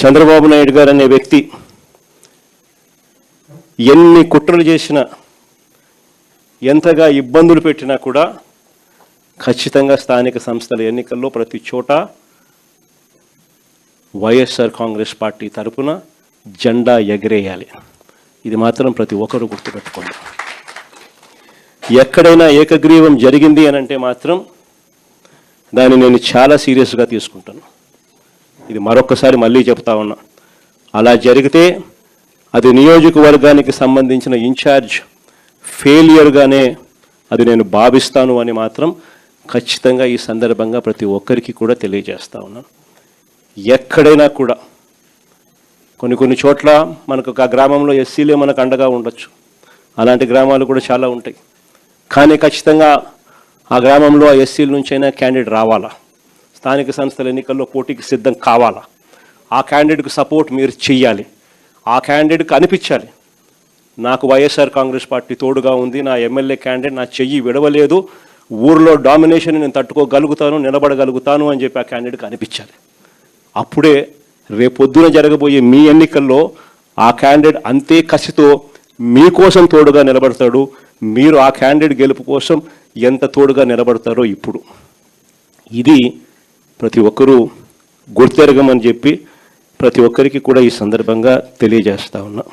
చంద్రబాబు నాయుడు గారు అనే వ్యక్తి ఎన్ని కుట్రలు చేసినా, ఎంతగా ఇబ్బందులు పెట్టినా కూడా ఖచ్చితంగా స్థానిక సంస్థల ఎన్నికల్లో ప్రతి చోట వైఎస్ఆర్ కాంగ్రెస్ పార్టీ తరపున జెండా ఎగరేయాలి. ఇది మాత్రం ప్రతి ఒక్కరూ గుర్తుపెట్టుకోండి. ఎక్కడైనా ఏకగ్రీవం జరిగింది అని అంటే మాత్రం దాన్ని నేను చాలా సీరియస్గా తీసుకుంటాను. ఇది మరొకసారి మళ్ళీ చెప్తా ఉన్నా. అలా జరిగితే అది నియోజకవర్గానికి సంబంధించిన ఇన్ఛార్జ్ ఫెయిలియర్గానే అది నేను భావిస్తాను అని మాత్రం ఖచ్చితంగా ఈ సందర్భంగా ప్రతి ఒక్కరికి కూడా తెలియజేస్తా ఉన్నాను. ఎక్కడైనా కూడా కొన్ని చోట్ల మనకు ఒక గ్రామంలో ఎస్సీలే మనకు అండగా ఉండొచ్చు, అలాంటి గ్రామాలు కూడా చాలా ఉంటాయి. కానీ ఖచ్చితంగా ఆ గ్రామంలో ఆ ఎస్సీల నుంచైనా క్యాండిడేట్ రావాలా, స్థానిక సంస్థల ఎన్నికల్లో పోటీకి సిద్ధం కావాలా, ఆ క్యాండిడేట్కి సపోర్ట్ మీరు చెయ్యాలి, ఆ క్యాండిడేట్కి అనిపించాలి నాకు వైఎస్ఆర్ కాంగ్రెస్ పార్టీ తోడుగా ఉంది, నా ఎమ్మెల్యే క్యాండిడేట్ నా చెయ్యి విడవలేదు, ఊర్లో డామినేషన్ నేను తట్టుకోగలుగుతాను, నిలబడగలుగుతాను అని చెప్పి ఆ క్యాండిడేట్కి అనిపించాలి. అప్పుడే రేపొద్దున జరగబోయే మీ ఎన్నికల్లో ఆ క్యాండిడేట్ అంతే కసితో మీకోసం తోడుగా నిలబడతాడు. మీరు ఆ క్యాండిడేట్ గెలుపు కోసం ఎంత తోడుగా నిలబడతారో ఇప్పుడు ఇది ప్రతి ఒక్కరూ గుర్తెరగమని చెప్పి ప్రతి ఒక్కరికి కూడా ఈ సందర్భంగా తెలియజేస్తా ఉన్నా.